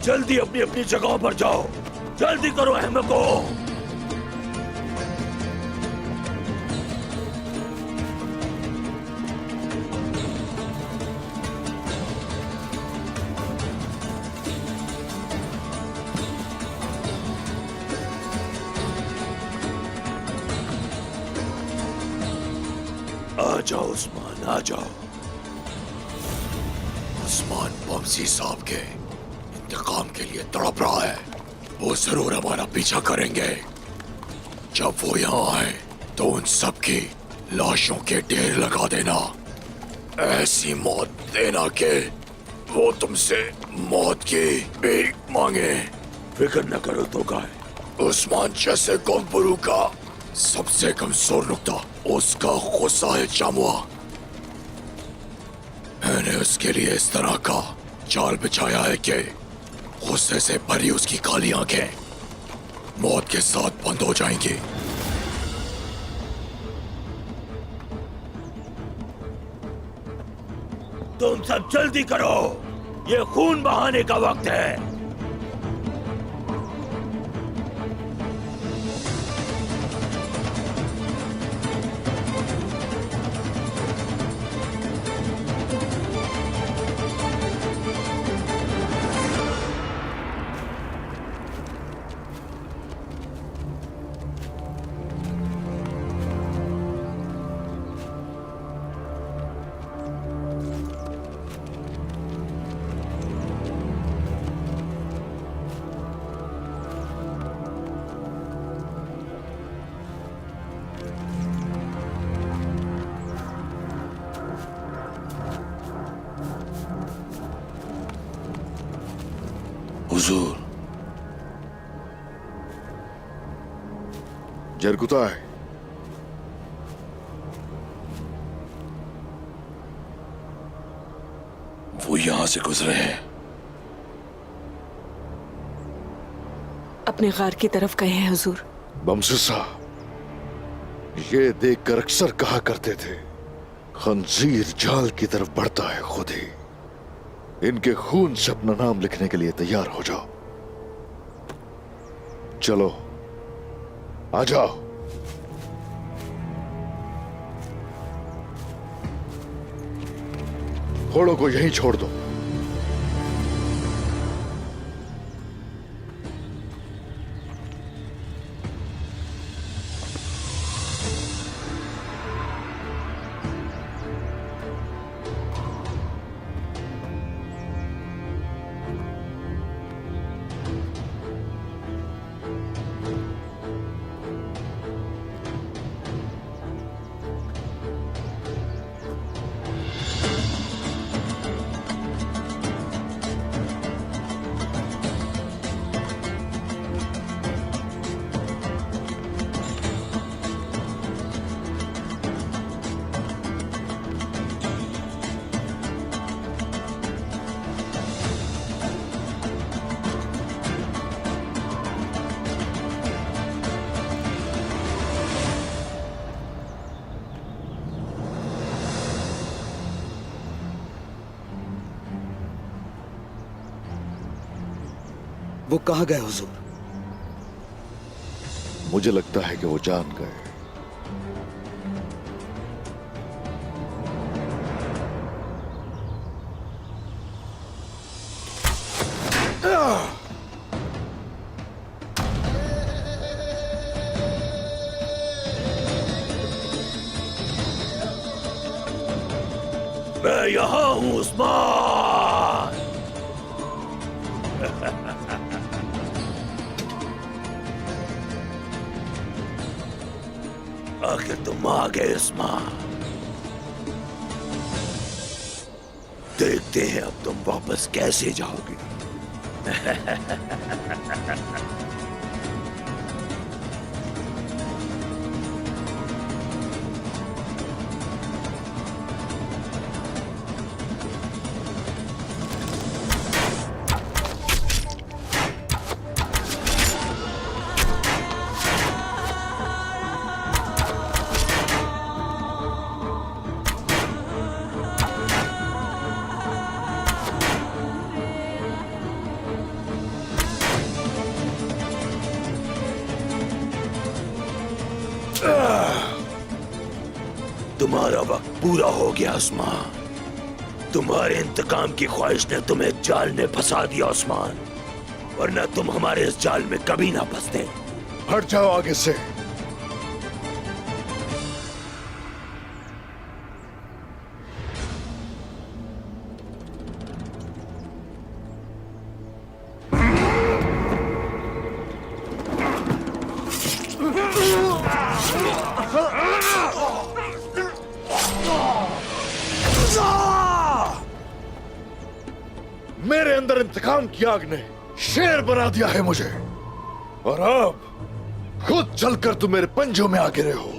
जल्दी अपनी अपनी जगहों पर जाओ, जल्दी करो अहमको। आ जाओ उस्मान, आ जाओ। उस्मान बमसी साहब के इंतकाम के लिए तड़प रहा है। वो जरूर हमारा पीछा करेंगे। जब वो यहाँ आए तो उन सब की लाशों के ढेर लगा देना। ऐसी मौत देना कि वो तुमसे मौत की भीख मांगे। फिक्र न करो तो गाय। उस्मान जैसे गोंगबुरु का सबसे कमजोर नुक्ता उसका गुस्सा है जामुआ। मैंने उसके लिए इस तरह का जाल बिछाया है कि गुस्से से भरी उसकी काली आंखें मौत के साथ बंद हो जाएंगी। तुम सब जल्दी करो, ये खून बहाने का वक्त है। हुजूर, जरगुताय, वो यहां से गुजरे हैं। अपने गार की तरफ गए हैं हुजूर। बमसी साहब, ये देखकर अक्सर कहा करते थे, खंजीर जाल की तरफ बढ़ता है खुद ही। इनके खून से अपना नाम लिखने के लिए तैयार हो जाओ। चलो आ जाओ। घोड़ों को यहीं छोड़ दो। वो कहाँ गए हुजूर? मुझे लगता है कि वो जान गए। मैं यहाँ हूँ उस्मान। आखिर तुम आ गए उस्मान। देखते हैं अब तुम वापस कैसे जाओगे। तुम्हारा वक्त पूरा हो गया उस्मान। तुम्हारे इंतकाम की ख्वाहिश ने तुम्हें जाल में फंसा दिया उस्मान, वरना तुम हमारे इस जाल में कभी ना फंसते। हट जाओ आगे से। मेरे अंदर इंतकाम की आग ने शेर बना दिया है मुझे, और अब खुद चलकर तुम मेरे पंजों में आ गिरे हो।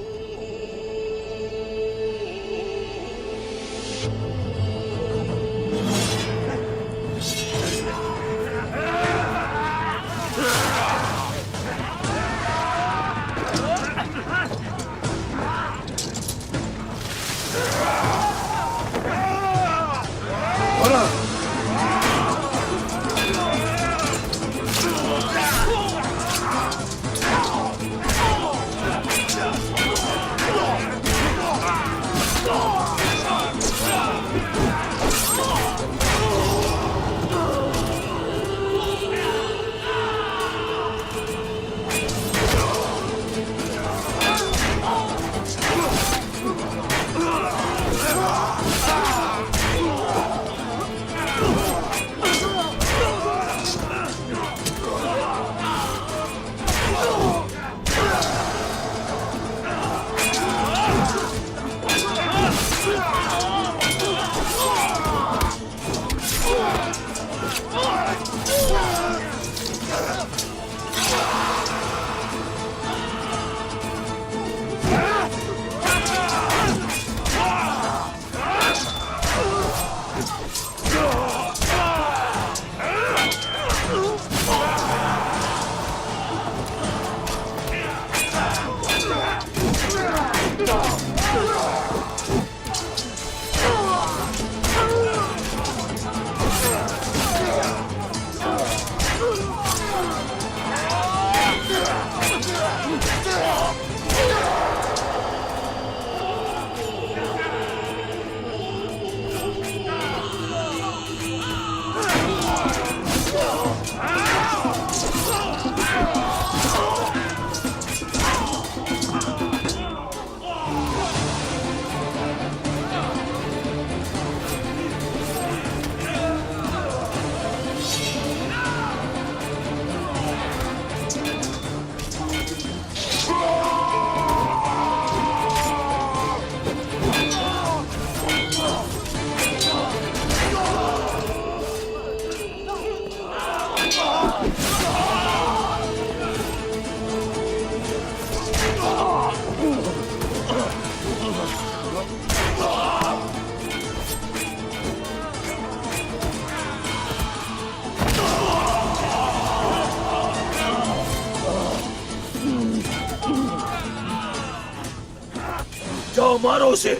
जाओ मारो उसे,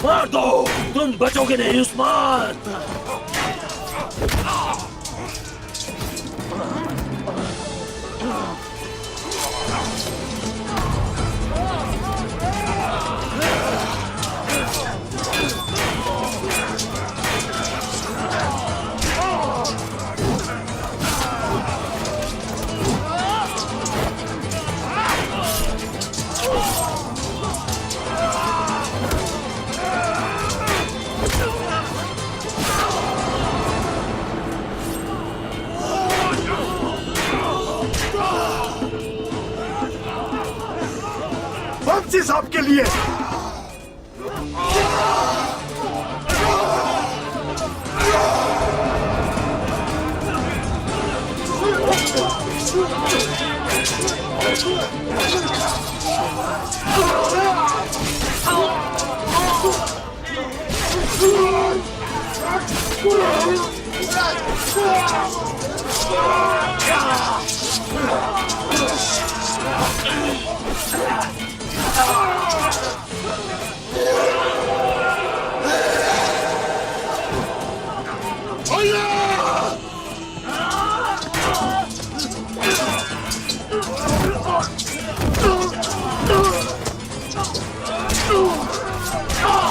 मार दो, तुम बचोगे नहीं उस्मान। बंसी साहब के लिए Oh!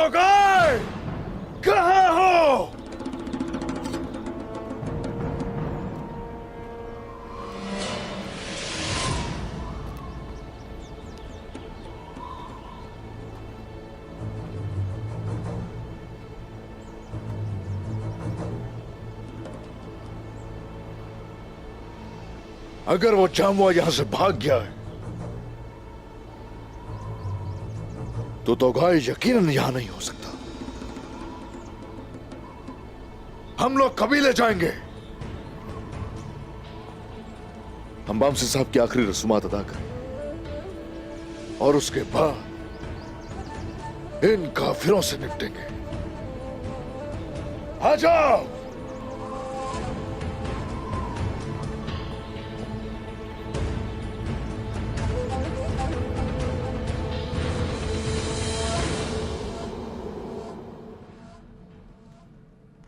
तोगाई कहाँ हो? अगर वो जामुआ यहां से भाग गया है तो तोगाई यकीनन यहां नहीं हो सकता। हम लोग कबीले जाएंगे। हम बामसी साहब की आखिरी रसूमात अदा करें और उसके बाद इन काफिरों से निपटेंगे। आ जाओ।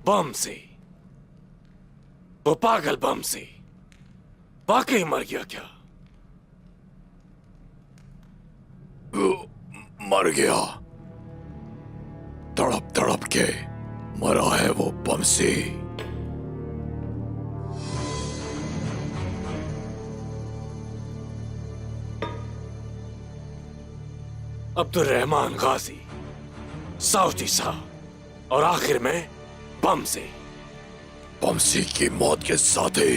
बमसी, वो पागल बमसी वाकई मर गया क्या? मर गया। तड़प तड़प के मरा है वो बमसी। अब्दुल रहमान गाजी, साउदी साहब और आखिर में बमसी। बमसी की मौत के साथ ही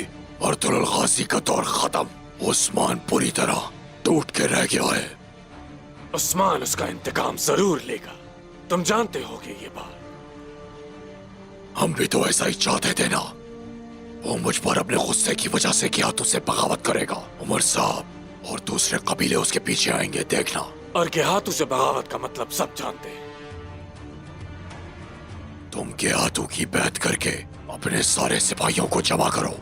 अर्तुल गाजी का दौर खत्म। उस्मान पूरी तरह टूट के रह गया है। उस्मान उसका इंतकाम जरूर लेगा, तुम जानते होगे ये बात। हम भी तो ऐसा ही चाहते थे ना। वो मुझ पर अपने गुस्से की वजह से क्या तुझसे बगावत करेगा। उमर साहब और दूसरे कबीले उसके पीछे आएंगे, देखना। और के हाथों से बगावत का मतलब सब जानते हैं। तुम के हाथों की बैत करके अपने सारे सिपाहियों को जमा करो।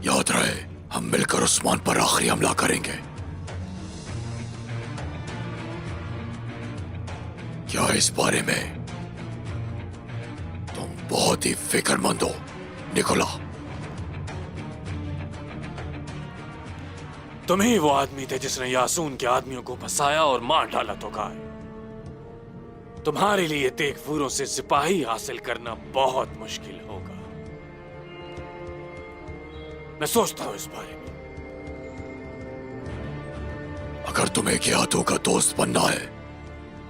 याद रहे, हम मिलकर उस्मान पर आखिरी हमला करेंगे। क्या इस बारे में तुम बहुत ही फिक्रमंद हो, निकोला? तुम ही वो आदमी थे जिसने यासून के आदमियों को फंसाया और मार डाला तो गाय। तुम्हारे लिए तेगफूरों से सिपाही हासिल करना बहुत मुश्किल होगा। मैं सोचता हूं इस बारे में। अगर तुम्हें कियातू का दोस्त बनना है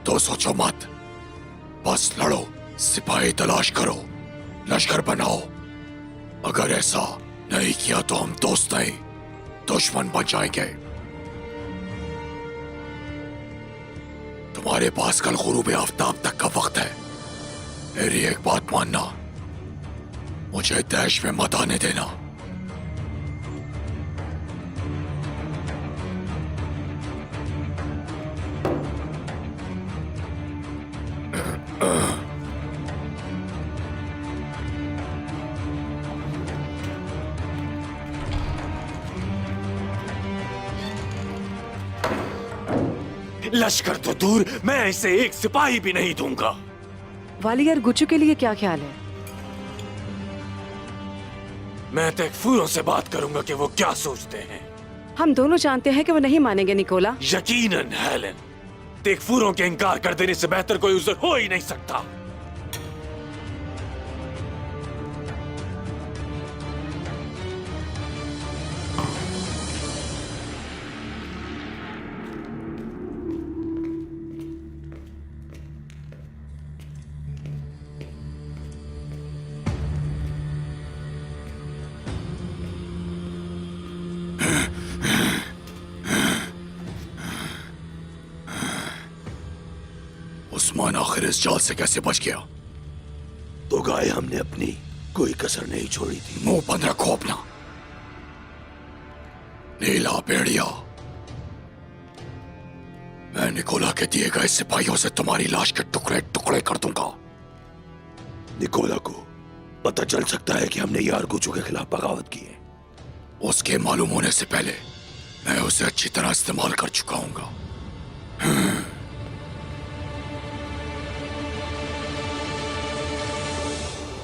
तो सोचो मत, बस लड़ो, सिपाही तलाश करो, लश्कर बनाओ। अगर ऐसा नहीं किया तो हम दोस्त नहीं, दुश्मन बन जाएंगे। तुम्हारे पास कल गुरूब आफ्ताब तक का वक्त है। मेरी एक बात मानना, मुझे दैश में मत आने देना। लश्कर तो दूर, मैं इसे एक सिपाही भी नहीं दूंगा। वालियर गुच्चू के लिए क्या ख्याल है? मैं तेगफूरों से बात करूंगा कि वो क्या सोचते हैं। हम दोनों जानते हैं कि वो नहीं मानेंगे निकोला। यकीनन हेलेन, तेगफूरों के इनकार कर देने से बेहतर कोई उज़्र हो ही नहीं सकता। उस्मान आखिर इस जाल से कैसे बच गया? तो गाय हमने अपनी कोई कसर नहीं छोड़ी थी। मुंह बंद रखो अपना। नीला भेड़िया, मैं निकोला के दिए गए सिपाहियों से तुम्हारी लाश के टुकड़े टुकड़े कर दूंगा। निकोला को पता चल सकता है कि हमने यार गुचू के खिलाफ बगावत की है। उसके मालूम होने से पहले मैं उसे अच्छी तरह इस्तेमाल कर चुका हूंगा।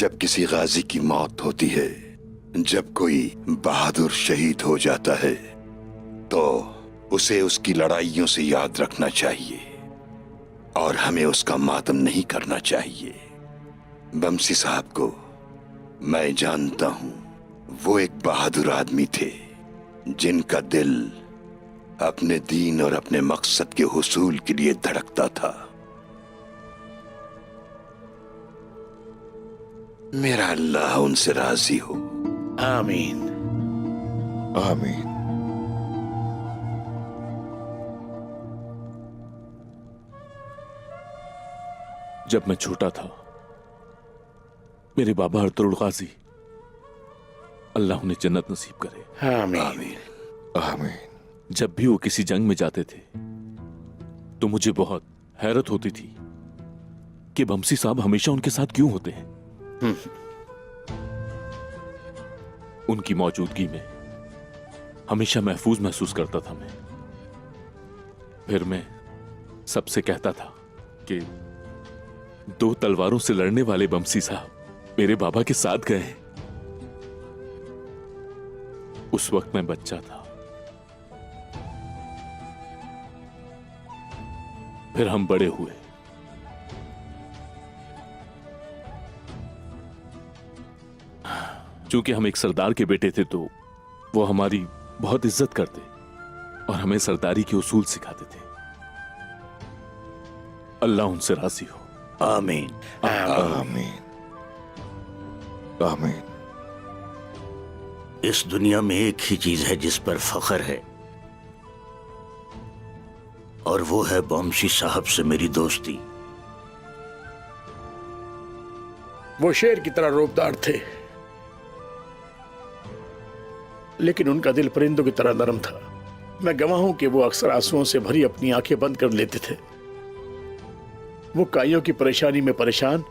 जब किसी गाजी की मौत होती है, जब कोई बहादुर शहीद हो जाता है, तो उसे उसकी लड़ाइयों से याद रखना चाहिए और हमें उसका मातम नहीं करना चाहिए। बमसी साहब को मैं जानता हूं, वो एक बहादुर आदमी थे जिनका दिल अपने दीन और अपने मकसद के हुसूल के लिए धड़कता था। मेरा अल्लाह उनसे राजी हो। आमीन आमीन। जब मैं छोटा था, मेरे बाबा अर्तुगरुल गाजी, अल्लाह उन्हें जन्नत नसीब करे। आमीन आमीन। जब भी वो किसी जंग में जाते थे तो मुझे बहुत हैरत होती थी कि बमसी साहब हमेशा उनके साथ क्यों होते हैं। उनकी मौजूदगी में हमेशा महफूज महसूस करता था मैं। फिर मैं सबसे कहता था कि 2 तलवारों से लड़ने वाले बमसी साहब मेरे बाबा के साथ गए हैं। उस वक्त मैं बच्चा था। फिर हम बड़े हुए। चूंकि हम एक सरदार के बेटे थे तो वो हमारी बहुत इज्जत करते और हमें सरदारी के उसूल सिखाते थे। अल्लाह उनसे राजी हो। आमीन आमीन आमीन। इस दुनिया में एक ही चीज है जिस पर फख्र है, और वो है बमसी साहब से मेरी दोस्ती। वो शेर की तरह रोबदार थे, लेकिन उनका दिल परिंदों की तरह नरम था। मैं गवाह हूं कि वो अक्सर आंसुओं से भरी अपनी आंखें बंद कर लेते थे। वो काइयों की परेशानी में परेशान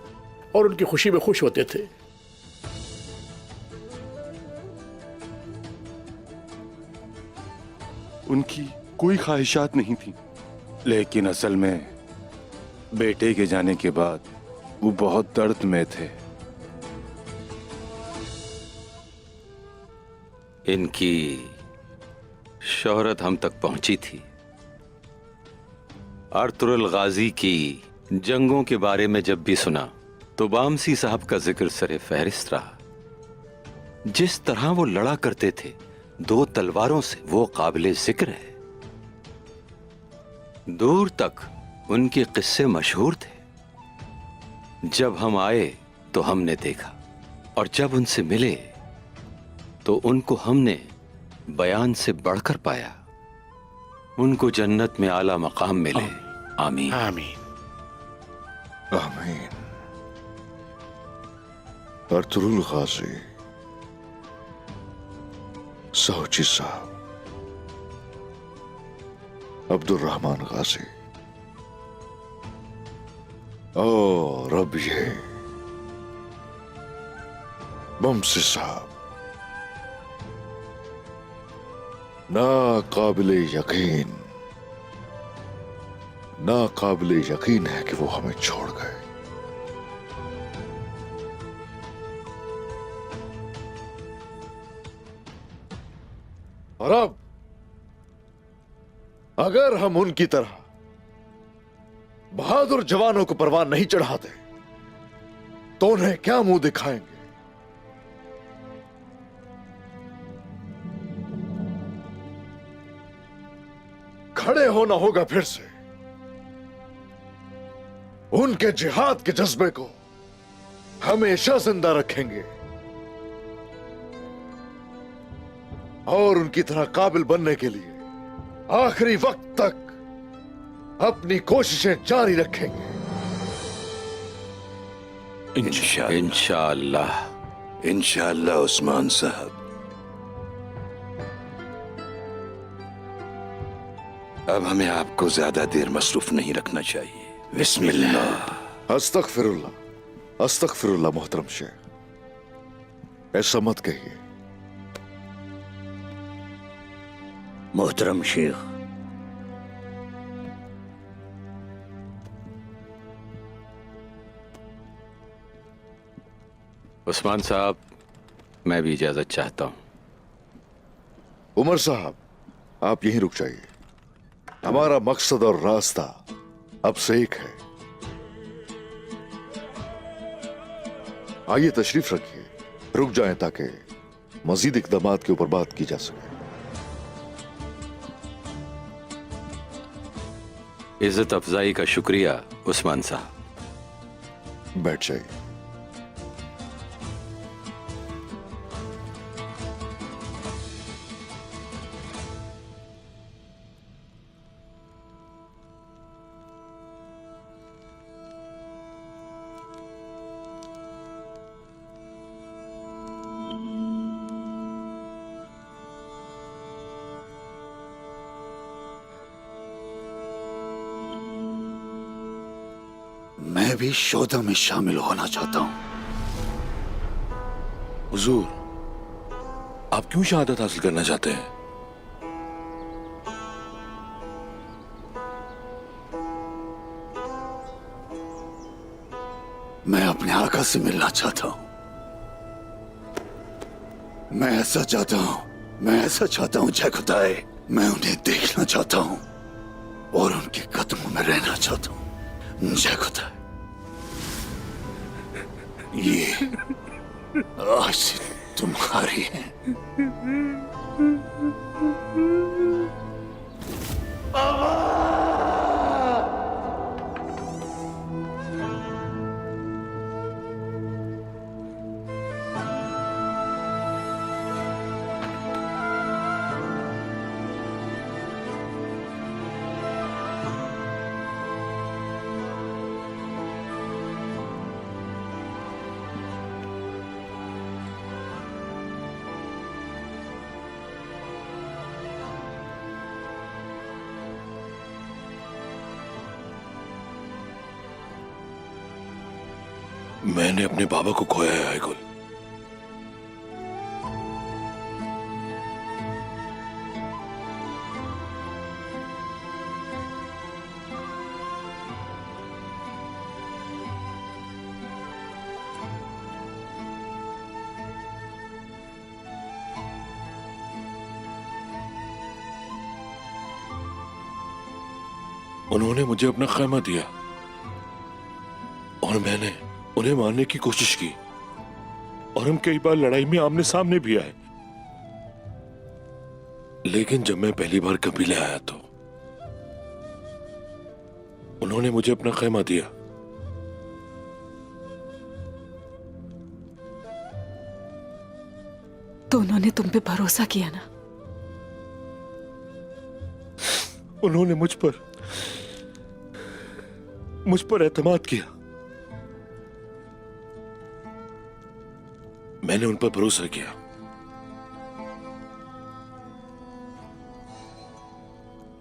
और उनकी खुशी में खुश होते थे। उनकी कोई ख्वाहिशात नहीं थी, लेकिन असल में बेटे के जाने के बाद वो बहुत दर्द में थे। इनकी शोहरत हम तक पहुंची थी। अर्तुगरुल गाजी की जंगों के बारे में जब भी सुना तो बमसी साहब का जिक्र सरे फहरिस्त रहा। जिस तरह वो लड़ा करते थे 2 तलवारों से, वो काबिले जिक्र है। दूर तक उनके किस्से मशहूर थे। जब हम आए तो हमने देखा, और जब उनसे मिले तो उनको हमने बयान से बढ़कर पाया। उनको जन्नत में आला मकाम मिले। आमीन आमीन आमीन। अर्तुगरुल गाजी साहब, अब्दुल रहमान गाजी। और अब ये बमसी साहब, ना काबिले यकीन है कि वो हमें छोड़ गए। और अब अगर हम उनकी तरह बहादुर जवानों को परवान नहीं चढ़ाते तो उन्हें क्या मुंह दिखाएंगे? खड़े होना होगा फिर से, उनके जिहाद के जज्बे को हमेशा जिंदा रखेंगे और उनकी तरह काबिल बनने के लिए आखिरी वक्त तक अपनी कोशिशें जारी रखेंगे। इंशाअल्लाह। इंशाअल्लाह उस्मान साहब। अब हमें आपको ज्यादा देर मसरूफ नहीं रखना चाहिए। बिस्मिल्लाह। अस्तगफिरुल्लाह मोहतरम शेख, ऐसा मत कहिए। मोहतरम शेख, उस्मान साहब, मैं भी इजाजत चाहता हूं। उमर साहब, आप यहीं रुक जाइए। हमारा मकसद और रास्ता अब से एक है। आइए तशरीफ रखिए, रुक जाएं ताकि मजीद इकदामात के ऊपर बात की जा सके। इज्जत अफजाई का शुक्रिया उस्मान साहब। बैठ जाइए। मैं भी शोधा में शामिल होना चाहता हूं। हुजूर, आप क्यों शहादत हासिल करना चाहते हैं? मैं अपने आका से मिलना चाहता हूं। मैं ऐसा चाहता हूं जय खुदाए, मैं उन्हें देखना चाहता हूं और उनके कदमों में रहना चाहता हूं। जय खुदा, ये आज से तुम्हारी है। मैंने अपने बाबा को खोया है आयगुल। उन्होंने मुझे अपना खैमा दिया और मैंने उन्हें मारने की कोशिश की और हम कई बार लड़ाई में आमने सामने भी आए। लेकिन जब मैं पहली बार कबीले आया तो उन्होंने मुझे अपना खैमा दिया। तो उन्होंने तुम पे भरोसा किया ना? उन्होंने मुझ पर एतमाद किया। मैंने उन पर भरोसा किया।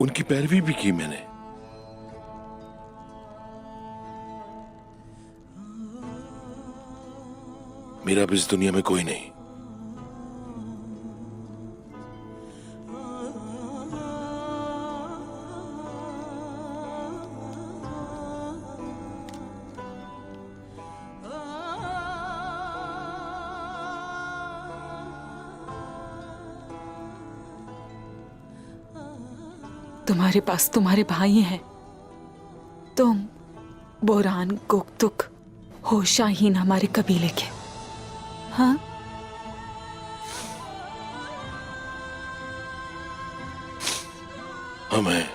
उनकी पैरवी भी की मैंने। मेरा अब इस दुनिया में कोई नहीं। तुम्हारे पास तुम्हारे भाई हैं, तुम बोरान, गुक्तुक, होशाहीन हमारे कबीले के। हाँ, हमें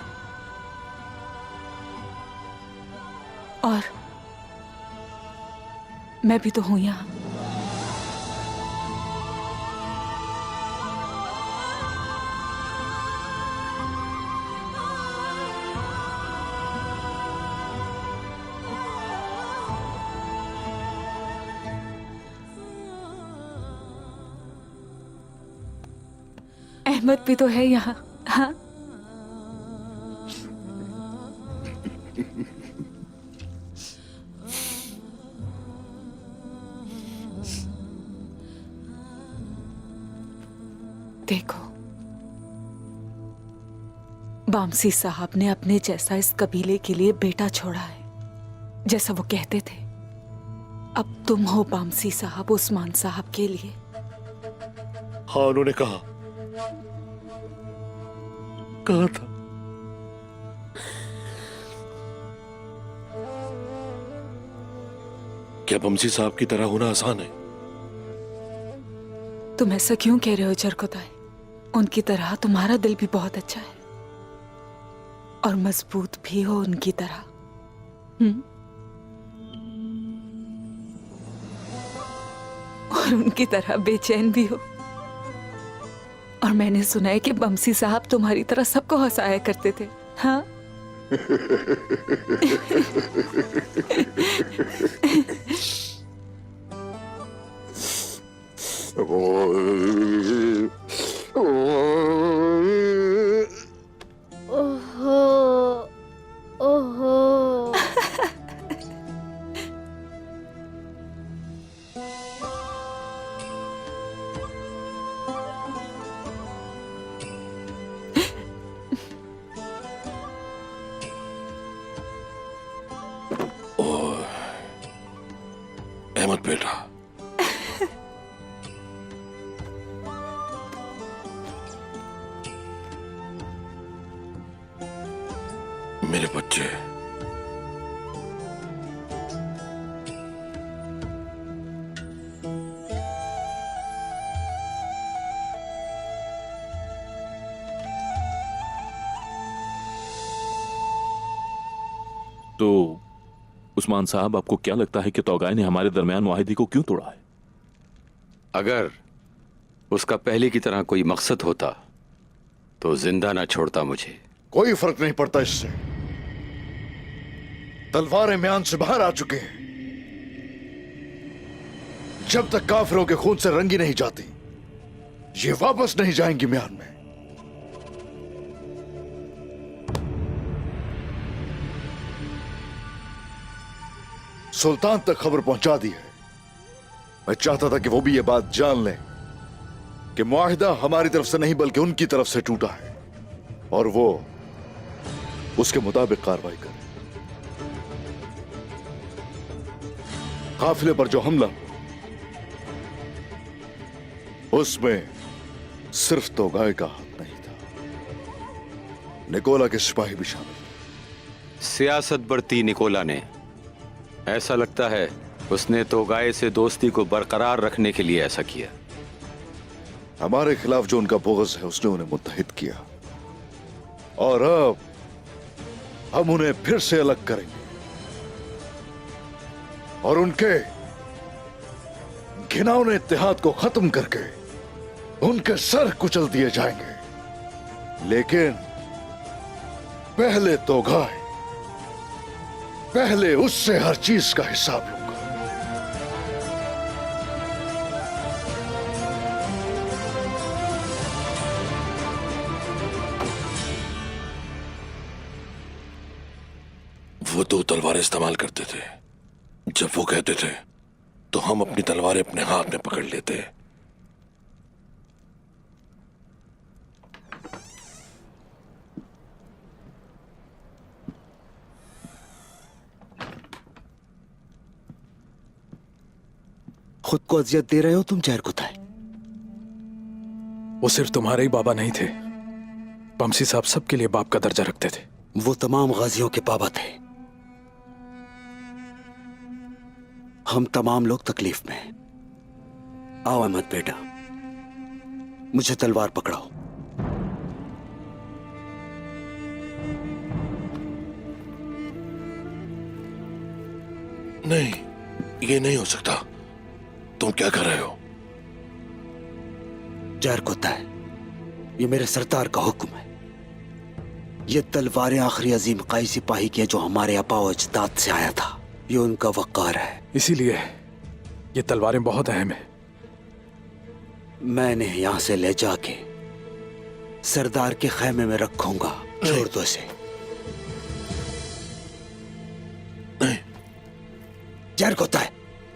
और मैं भी तो हूं यहां। अहमद भी तो है यहाँ। हाँ, देखो, बामसी साहब ने अपने जैसा इस कबीले के लिए बेटा छोड़ा है, जैसा वो कहते थे। अब तुम हो बामसी साहब उस्मान साहब के लिए। हाँ, उन्होंने कहा था क्या बमसी साहब की तरह होना आसान है? तुम ऐसा क्यों कह रहे हो जरकोताई? उनकी तरह तुम्हारा दिल भी बहुत अच्छा है और मजबूत भी हो उनकी तरह। और उनकी तरह बेचैन भी हो। और मैंने सुना है कि बमसी साहब तुम्हारी तरह सबको हंसाया करते थे। हाँ, अहमद बेटा, मेरे बच्चे, तो उस्मान साहब, आपको क्या लगता है कि तौगाय ने हमारे दरमियान मुआहिदे को क्यों तोड़ा है? अगर उसका पहले की तरह कोई मकसद होता तो जिंदा ना छोड़ता मुझे। कोई फर्क नहीं पड़ता इससे। तलवारें म्यान से बाहर आ चुके हैं। जब तक काफिरों के खून से रंगी नहीं जाती, ये वापस नहीं जाएंगी म्यान में। सुल्तान तक खबर पहुंचा दी है। मैं चाहता था कि वो भी ये बात जान लें कि मुआहिदा हमारी तरफ से नहीं बल्कि उनकी तरफ से टूटा है और वो उसके मुताबिक कार्रवाई करें। काफिले पर जो हमला उसमें सिर्फ तौगाय का हाथ नहीं था, निकोला के सिपाही भी शामिल थे। सियासत बरती निकोला ने। ऐसा लगता है उसने तौगाय से दोस्ती को बरकरार रखने के लिए ऐसा किया। हमारे खिलाफ जो उनका बोगस है उसने उन्हें मुत्तहिद किया और अब हम उन्हें फिर से अलग करेंगे और उनके घिनौने इत्तेहाद को खत्म करके उनके सर कुचल दिए जाएंगे। लेकिन पहले तौगाय, पहले उससे हर चीज का हिसाब लूंगा। वो 2 तलवारें इस्तेमाल करते थे। जब वो कहते थे तो हम अपनी तलवारें अपने हाथ में पकड़ लेते। खुद को अजियत दे रहे हो तुम जहरकुताई। वो सिर्फ तुम्हारे ही बाबा नहीं थे, बमसी साहब सबके लिए बाप का दर्जा रखते थे। वो तमाम गाजियों के बाबा थे। हम तमाम लोग तकलीफ में हैं। आओ अहमद बेटा, मुझे तलवार पकड़ाओ। नहीं, ये नहीं हो सकता। तुम क्या कर रहे हो? जहरकुताई, ये मेरे सरदार का हुक्म है। ये तलवारें आखिरी अजीम काई सिपाही की है जो हमारे अपाओ अजदाद से आया था। ये उनका वक़ार है, इसीलिए ये तलवारें बहुत अहम है। मैंने यहां से ले जाके सरदार के खैमे में रखूंगा। छोड़ दो इसे। नहीं। जहरकुताई,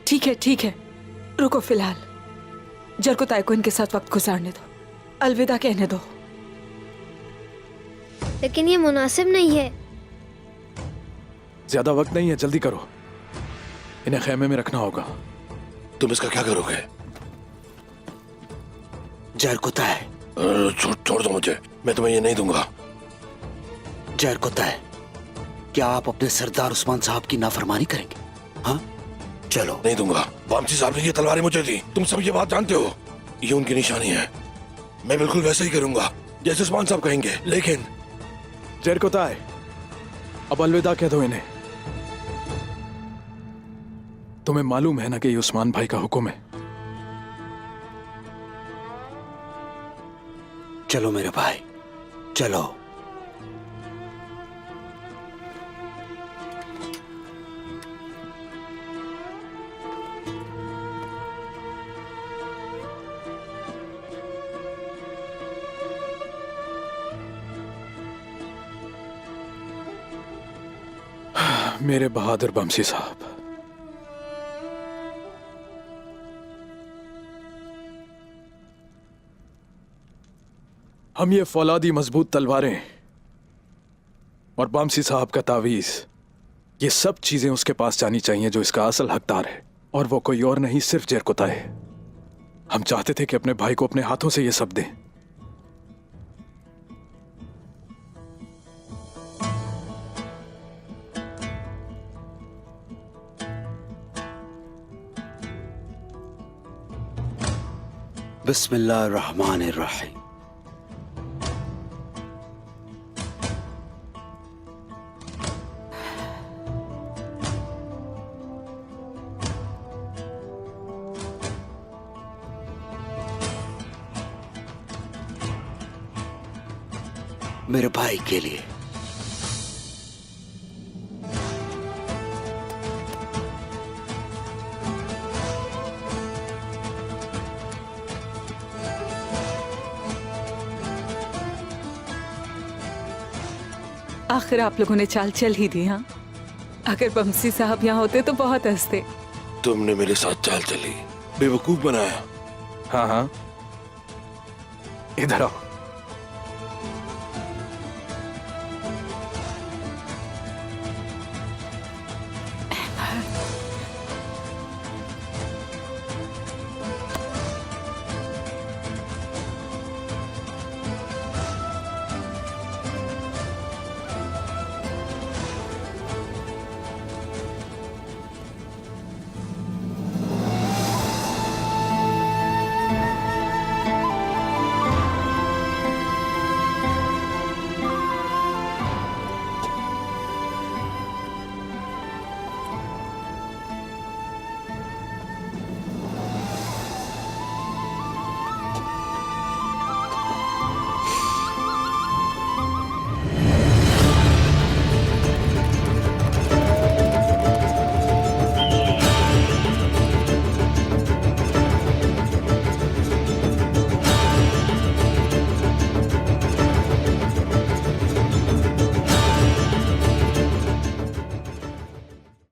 ठीक है, रुको। फिलहाल जरकुताई को इनके साथ वक्त गुजारने दो, अलविदा कहने दो। लेकिन ये मुनासिब नहीं है। ज्यादा वक्त नहीं है, जल्दी करो। इन्हें खैमे में रखना होगा। तुम इसका क्या करोगे? जहरकुताई, छोड़ दो मुझे, मैं तुम्हें ये नहीं दूंगा। जहरकुताई, क्या आप अपने सरदार उस्मान साहब की नाफरमानी करेंगे? हाँ, चलो। नहीं दूंगा। वामसी साहब ने ये तलवारें मुझे दी, तुम सब ये बात जानते हो। ये उनकी निशानी है। मैं बिल्कुल वैसे ही करूंगा जैसे उस्मान साहब कहेंगे। लेकिन जहरकुताई, अब अलविदा कह दो इन्हें। तुम्हें मालूम है ना कि ये उस्मान भाई का हुक्म है। चलो मेरे भाई, चलो। मेरे बहादुर बमसी साहब, हम ये फौलादी मजबूत तलवारें और बमसी साहब का तावीज, ये सब चीजें उसके पास जानी चाहिए जो इसका असल हकदार है, और वो कोई और नहीं, सिर्फ जहरकुताई है। हम चाहते थे कि अपने भाई को अपने हाथों से ये सब दें। बिस्मिल्लाहिर्रहमानिर्रहीम। मेरे भाई के लिए। आखिर आप लोगों ने चाल चल ही दी। हाँ, अगर बमसी साहब यहाँ होते तो बहुत हंसते। तुमने मेरे साथ चाल चली, बेवकूफ बनाया। हाँ, इधर आओ।